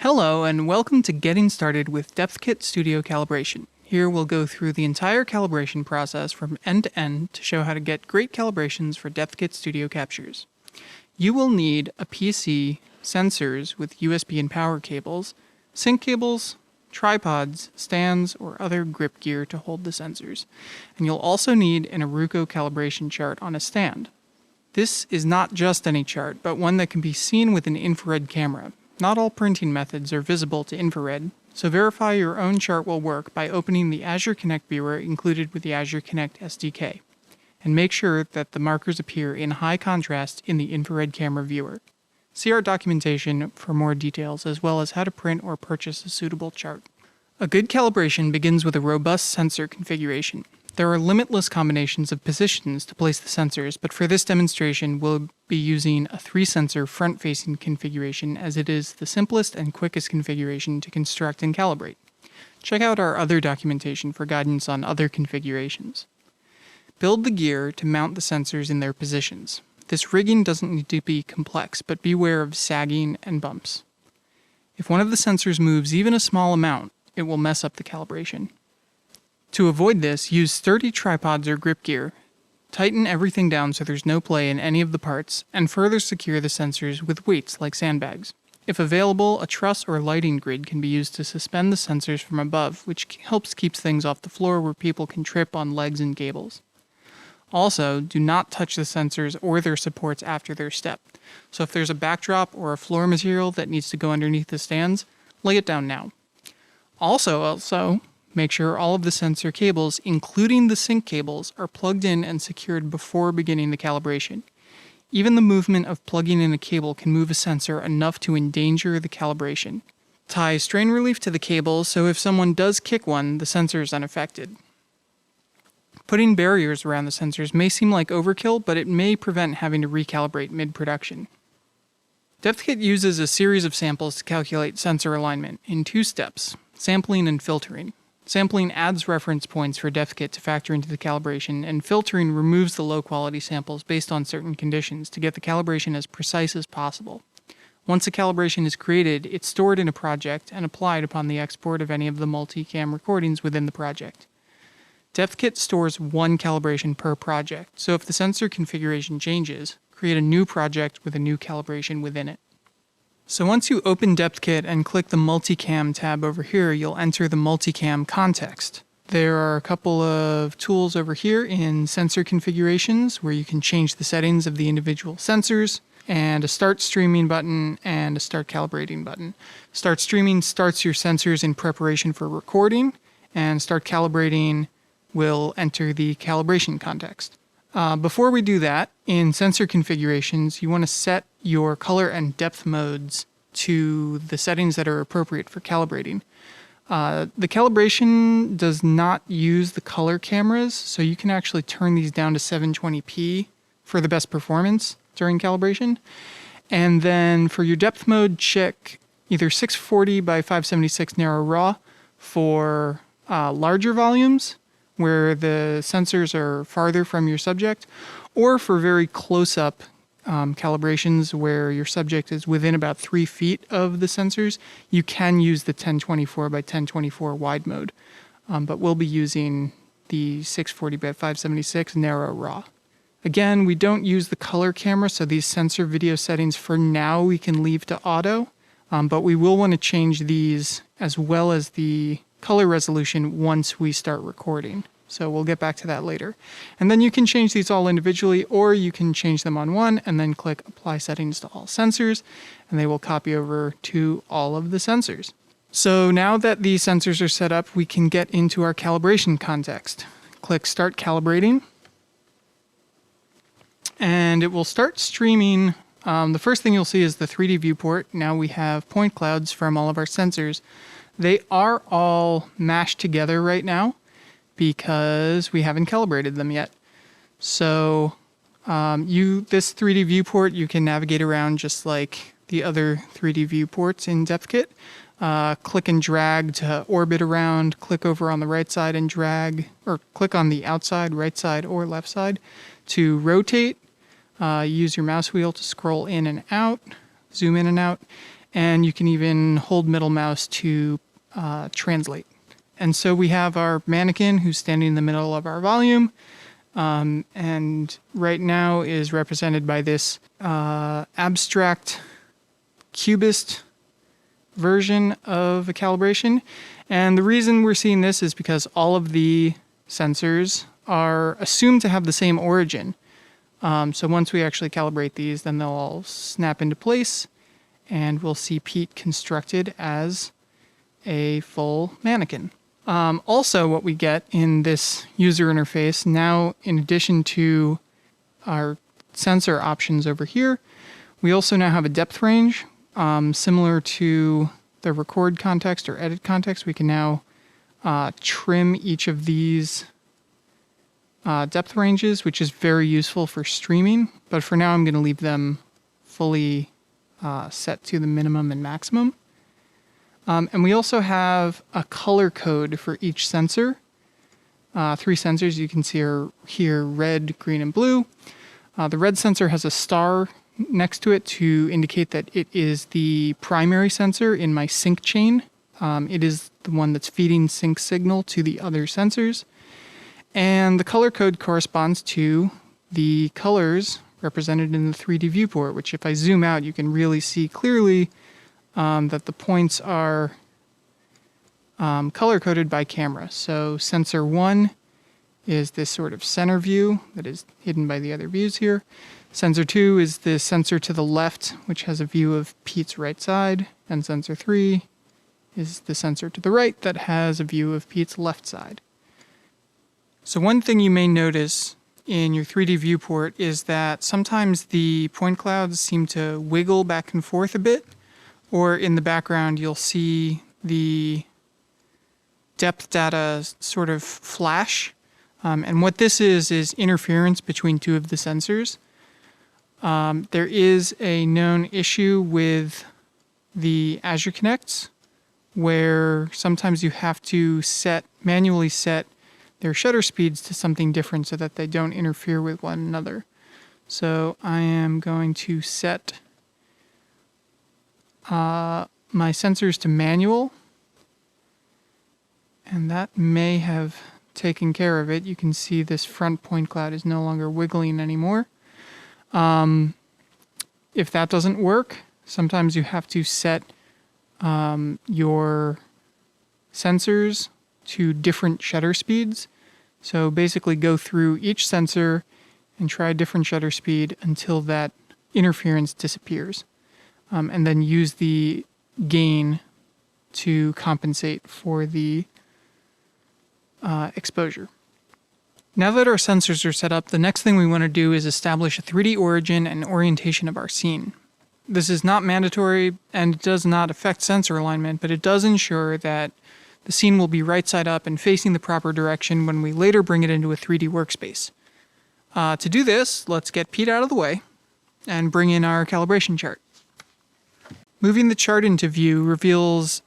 Hello and welcome to Getting Started with Depthkit Studio Calibration. Here we'll go through the entire calibration process from end to end to show how to get great calibrations for Depthkit Studio captures. You will need a PC, sensors with USB and power cables, sync cables, tripods, stands, or other grip gear to hold the sensors. And you'll also need an ArUco calibration chart on a stand. This is not just any chart, but one that can be seen with an infrared camera. Not all printing methods are visible to infrared, so verify your own chart will work by opening the Azure Connect viewer included with the Azure Connect SDK, and make sure that the markers appear in high contrast in the infrared camera viewer. See our documentation for more details as well as how to print or purchase a suitable chart. A good calibration begins with a robust sensor configuration. There are limitless combinations of positions to place the sensors, but for this demonstration we'll be using a 3-sensor front-facing configuration as it is the simplest and quickest configuration to construct and calibrate. Check out our other documentation for guidance on other configurations. Build the gear to mount the sensors in their positions. This rigging doesn't need to be complex, but beware of sagging and bumps. If one of the sensors moves even a small amount, it will mess up the calibration. To avoid this, use sturdy tripods or grip gear. Tighten everything down so there's no play in any of the parts, and further secure the sensors with weights like sandbags. If available, a truss or lighting grid can be used to suspend the sensors from above, which helps keep things off the floor where people can trip on legs and cables. Also, do not touch the sensors or their supports after their step. So if there's a backdrop or a floor material that needs to go underneath the stands, lay it down now. Also, make sure all of the sensor cables, including the sync cables, are plugged in and secured before beginning the calibration. Even the movement of plugging in a cable can move a sensor enough to endanger the calibration. Tie strain relief to the cables so if someone does kick one, the sensor is unaffected. Putting barriers around the sensors may seem like overkill, but it may prevent having to recalibrate mid-production. Depthkit uses a series of samples to calculate sensor alignment in 2 steps, sampling and filtering. Sampling adds reference points for Depthkit to factor into the calibration, and filtering removes the low-quality samples based on certain conditions to get the calibration as precise as possible. Once a calibration is created, it's stored in a project and applied upon the export of any of the multicam recordings within the project. Depthkit stores 1 calibration per project, so if the sensor configuration changes, create a new project with a new calibration within it. So once you open Depthkit and click the Multicam tab over here, you'll enter the Multicam context. There are a couple of tools over here in Sensor Configurations where you can change the settings of the individual sensors, and a Start Streaming button and a Start Calibrating button. Start Streaming starts your sensors in preparation for recording, and Start Calibrating will enter the calibration context. Before we do that, in sensor configurations, you want to set your color and depth modes to the settings that are appropriate for calibrating. The calibration does not use the color cameras, so you can actually turn these down to 720p for the best performance during calibration. And then for your depth mode, check either 640 by 576 narrow raw for larger volumes, where the sensors are farther from your subject, or for very close-up calibrations where your subject is within about 3 feet of the sensors, you can use the 1024 by 1024 wide mode, but we'll be using the 640 by 576 narrow raw. Again, we don't use the color camera, so these sensor video settings for now we can leave to auto, but we will want to change these as well as the color resolution once we start recording. So we'll get back to that later. And then you can change these all individually, or you can change them on one and then click Apply Settings to all sensors, and they will copy over to all of the sensors. So now that the sensors are set up, we can get into our calibration context. Click Start Calibrating, and it will start streaming. The first thing you'll see is the 3D viewport. Now we have point clouds from all of our sensors. They are all mashed together right now because we haven't calibrated them yet. So this 3D viewport, you can navigate around just like the other 3D viewports in Depthkit. Click and drag to orbit around, click over on the right side and drag, or click on the outside, right side, or left side to rotate. Use your mouse wheel to scroll in and out, zoom in and out, and you can even hold middle mouse to translate. And so we have our mannequin who's standing in the middle of our volume, and right now is represented by this abstract cubist version of a calibration. And the reason we're seeing this is because all of the sensors are assumed to have the same origin. So once we actually calibrate these, then they'll all snap into place, and we'll see Pete constructed as a full mannequin. Also, what we get in this user interface now, in addition to our sensor options over here, we also now have a depth range. Similar to the record context or edit context, we can now trim each of these depth ranges, which is very useful for streaming. But for now, I'm going to leave them fully set to the minimum and maximum. And we also have a color code for each sensor. 3 sensors you can see are here: red, green, and blue. The red sensor has a star next to it to indicate that it is the primary sensor in my sync chain. It is the one that's feeding sync signal to the other sensors. And the color code corresponds to the colors represented in the 3D viewport, which if I zoom out, you can really see clearly that the points are color-coded by camera. So sensor 1 is this sort of center view that is hidden by the other views here. Sensor 2 is the sensor to the left, which has a view of Pete's right side. And sensor 3 is the sensor to the right that has a view of Pete's left side. So one thing you may notice in your 3D viewport is that sometimes the point clouds seem to wiggle back and forth a bit, or in the background you'll see the depth data sort of flash. And what this is interference between 2 of the sensors. There is a known issue with the Azure Connects where sometimes you have to manually set their shutter speeds to something different so that they don't interfere with one another. So I am going to set my sensors to manual, and that may have taken care of it. You can see this front point cloud is no longer wiggling anymore. If that doesn't work, sometimes you have to set your sensors to different shutter speeds. So basically go through each sensor and try a different shutter speed until that interference disappears. And then use the gain to compensate for the exposure. Now that our sensors are set up, the next thing we want to do is establish a 3D origin and orientation of our scene. This is not mandatory and it does not affect sensor alignment, but it does ensure that the scene will be right side up and facing the proper direction when we later bring it into a 3D workspace. To do this, let's get Pete out of the way and bring in our calibration chart. Moving the chart into view reveals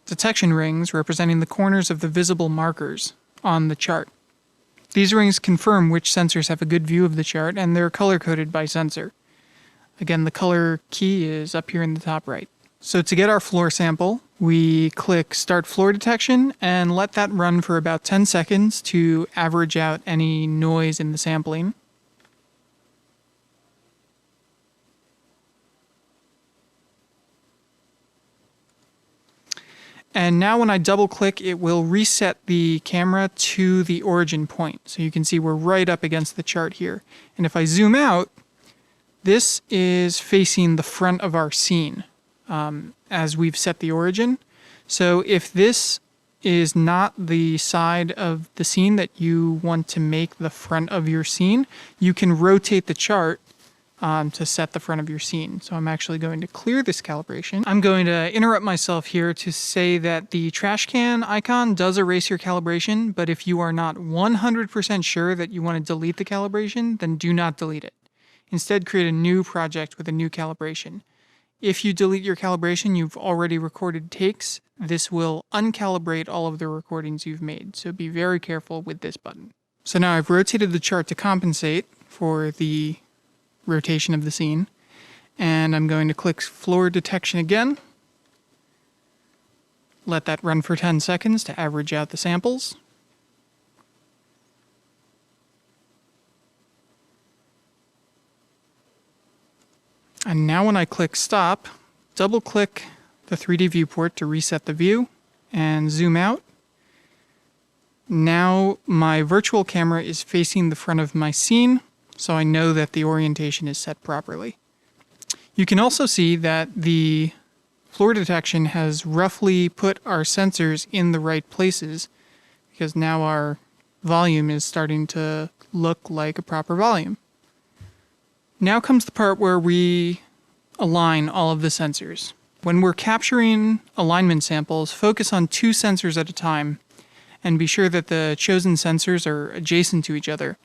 detection rings representing the corners of the visible markers on the chart. These rings confirm which sensors have a good view of the chart, and they're color-coded by sensor. Again, the color key is up here in the top right. So to get our floor sample, we click Start Floor Detection and let that run for about 10 seconds to average out any noise in the sampling. And now when I double click, it will reset the camera to the origin point. So you can see we're right up against the chart here. And if I zoom out, this is facing the front of our scene as we've set the origin. So if this is not the side of the scene that you want to make the front of your scene, you can rotate the chart to set the front of your scene. So I'm actually going to clear this calibration. I'm going to interrupt myself here to say that the trash can icon does erase your calibration, but if you are not 100% sure that you want to delete the calibration, then do not delete it. Instead, create a new project with a new calibration. If you delete your calibration, you've already recorded takes. This will uncalibrate all of the recordings you've made, so be very careful with this button. So now I've rotated the chart to compensate for the rotation of the scene, and I'm going to click Floor Detection again let that run for 10 seconds to average out the samples. And now when I click stop, double click the 3D viewport to reset the view and zoom out. Now my virtual camera is facing the front of my scene, so I know that the orientation is set properly. You can also see that the floor detection has roughly put our sensors in the right places, because now our volume is starting to look like a proper volume. Now comes the part where we align all of the sensors. When we're capturing alignment samples, focus on 2 sensors at a time and be sure that the chosen sensors are adjacent to each other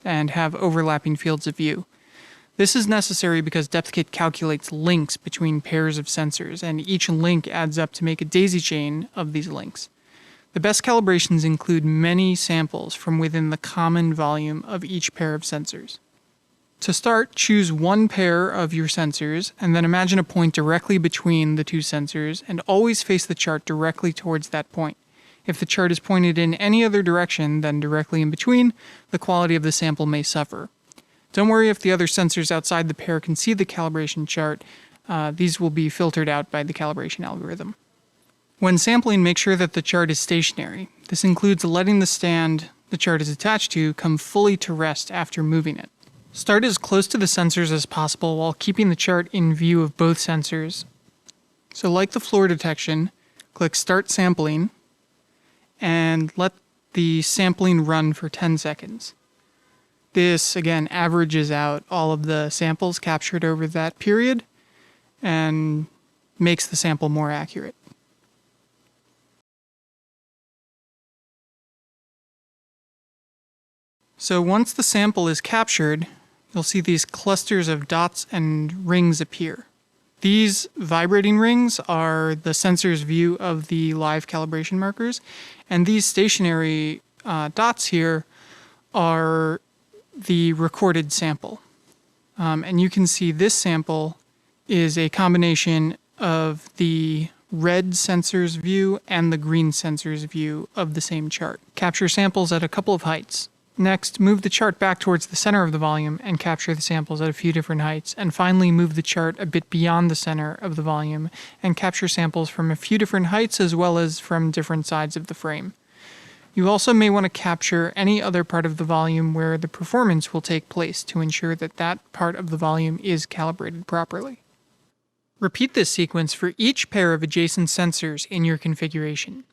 and have overlapping fields of view. This is necessary because Depthkit calculates links between pairs of sensors, and each link adds up to make a daisy chain of these links. The best calibrations include many samples from within the common volume of each pair of sensors. To start, choose one pair of your sensors and then imagine a point directly between the 2 sensors and always face the chart directly towards that point. If the chart is pointed in any other direction than directly in between, the quality of the sample may suffer. Don't worry if the other sensors outside the pair can see the calibration chart. These will be filtered out by the calibration algorithm. When sampling, make sure that the chart is stationary. This includes letting the stand the chart is attached to come fully to rest after moving it. Start as close to the sensors as possible while keeping the chart in view of both sensors. So like the floor detection, click Start Sampling and let the sampling run for 10 seconds. This, again, averages out all of the samples captured over that period and makes the sample more accurate. So once the sample is captured, you'll see these clusters of dots and rings appear. These vibrating rings are the sensor's view of the live calibration markers, and these stationary dots here are the recorded sample. And you can see this sample is a combination of the red sensor's view and the green sensor's view of the same chart. Capture samples at a couple of heights. Next, move the chart back towards the center of the volume and capture the samples at a few different heights. And finally, move the chart a bit beyond the center of the volume and capture samples from a few different heights as well as from different sides of the frame. You also may want to capture any other part of the volume where the performance will take place to ensure that that part of the volume is calibrated properly. Repeat this sequence for each pair of adjacent sensors in your configuration.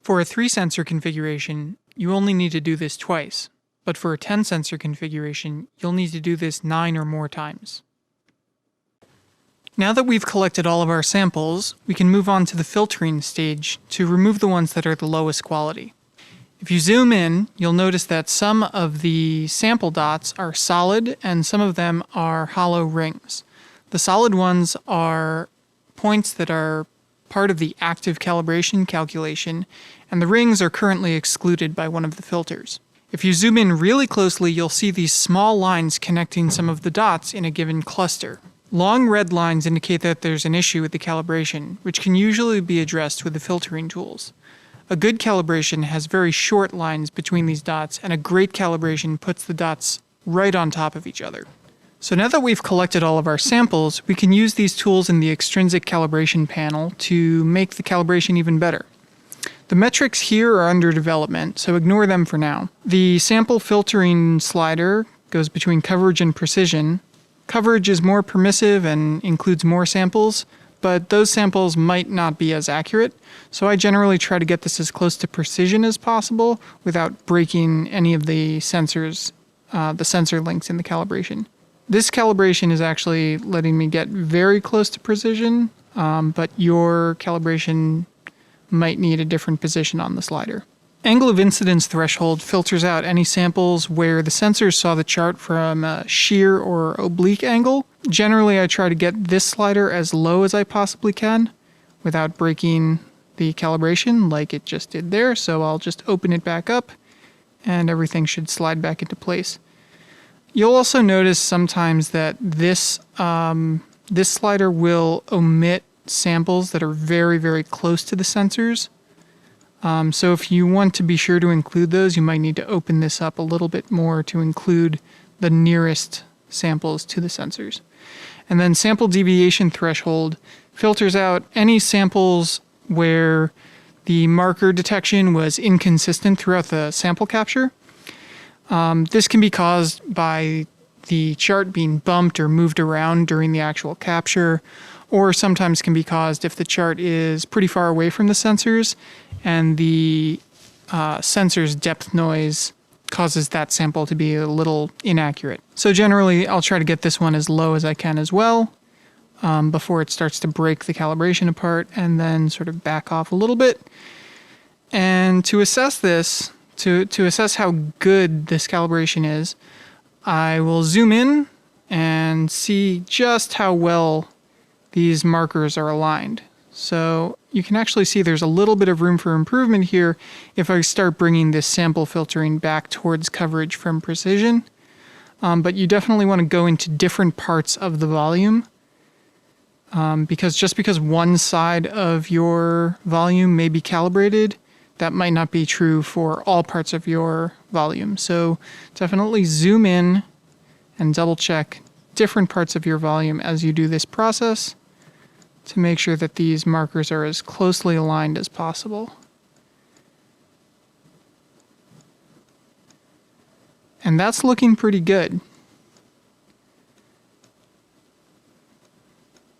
For a 3-sensor configuration, you only need to do this twice, but for a 10-sensor configuration, you'll need to do this 9 or more times. Now that we've collected all of our samples, we can move on to the filtering stage to remove the ones that are the lowest quality. If you zoom in, you'll notice that some of the sample dots are solid and some of them are hollow rings. The solid ones are points that are part of the active calibration calculation, and the rings are currently excluded by one of the filters. If you zoom in really closely, you'll see these small lines connecting some of the dots in a given cluster. Long red lines indicate that there's an issue with the calibration, which can usually be addressed with the filtering tools. A good calibration has very short lines between these dots, and a great calibration puts the dots right on top of each other. So now that we've collected all of our samples, we can use these tools in the extrinsic calibration panel to make the calibration even better. The metrics here are under development, so ignore them for now. The sample filtering slider goes between coverage and precision. Coverage is more permissive and includes more samples, but those samples might not be as accurate, so I generally try to get this as close to precision as possible without breaking any of the sensors, the sensor links in the calibration. This calibration is actually letting me get very close to precision, but your calibration might need a different position on the slider. Angle of incidence threshold filters out any samples where the sensors saw the chart from a shear or oblique angle. Generally, I try to get this slider as low as I possibly can without breaking the calibration like it just did there, so I'll just open it back up and everything should slide back into place. You'll also notice sometimes that this slider will omit samples that are very, very close to the sensors. So if you want to be sure to include those, you might need to open this up a little bit more to include the nearest samples to the sensors. And then sample deviation threshold filters out any samples where the marker detection was inconsistent throughout the sample capture. This can be caused by the chart being bumped or moved around during the actual capture, or sometimes can be caused if the chart is pretty far away from the sensors and the sensor's depth noise causes that sample to be a little inaccurate. So generally, I'll try to get this one as low as I can as well before it starts to break the calibration apart, and then sort of back off a little bit. And to assess this, to assess how good this calibration is, I will zoom in and see just how well these markers are aligned. So you can actually see there's a little bit of room for improvement here if I start bringing this sample filtering back towards coverage from precision. But you definitely want to go into different parts of the volume because just because one side of your volume may be calibrated, that might not be true for all parts of your volume. So definitely zoom in and double check different parts of your volume as you do this process to make sure that these markers are as closely aligned as possible. And that's looking pretty good.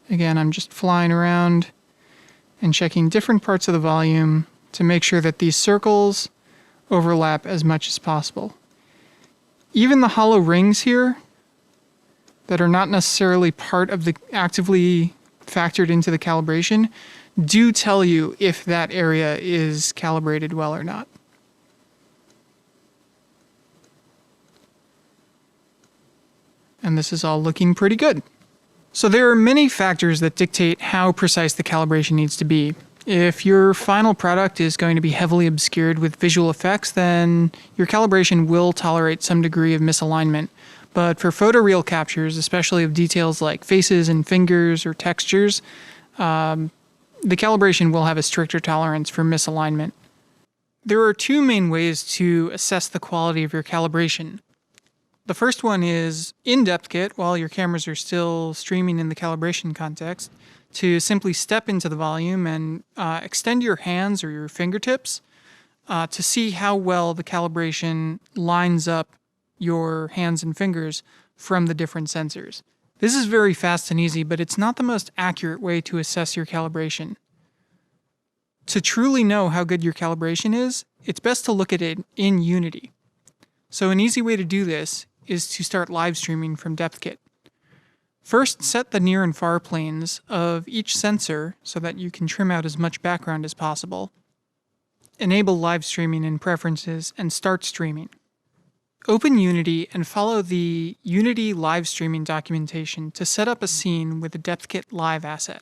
Again, I'm just flying around and checking different parts of the volume to make sure that these circles overlap as much as possible. Even the hollow rings here that are not necessarily part of the actively factored into the calibration do tell you if that area is calibrated well or not. And this is all looking pretty good. So there are many factors that dictate how precise the calibration needs to be. If your final product is going to be heavily obscured with visual effects, then your calibration will tolerate some degree of misalignment. But for photoreal captures, especially of details like faces and fingers or textures, the calibration will have a stricter tolerance for misalignment. There are two main ways to assess the quality of your calibration. The first one is in Depthkit, while your cameras are still streaming in the calibration context, to simply step into the volume and extend your hands or your fingertips to see how well the calibration lines up your hands and fingers from the different sensors. This is very fast and easy, but it's not the most accurate way to assess your calibration. To truly know how good your calibration is, it's best to look at it in Unity. So an easy way to do this is to start live streaming from Depthkit. First, set the near and far planes of each sensor so that you can trim out as much background as possible. Enable live streaming in Preferences and start streaming. Open Unity and follow the Unity live streaming documentation to set up a scene with the Depthkit Live asset.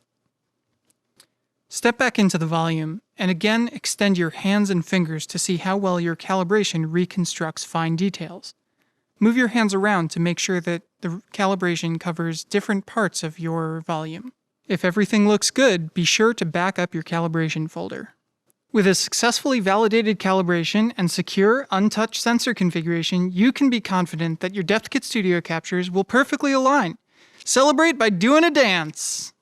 Step back into the volume and again extend your hands and fingers to see how well your calibration reconstructs fine details. Move your hands around to make sure that the calibration covers different parts of your volume. If everything looks good, be sure to back up your calibration folder. With a successfully validated calibration and secure, untouched sensor configuration, you can be confident that your Depthkit Studio captures will perfectly align. Celebrate by doing a dance!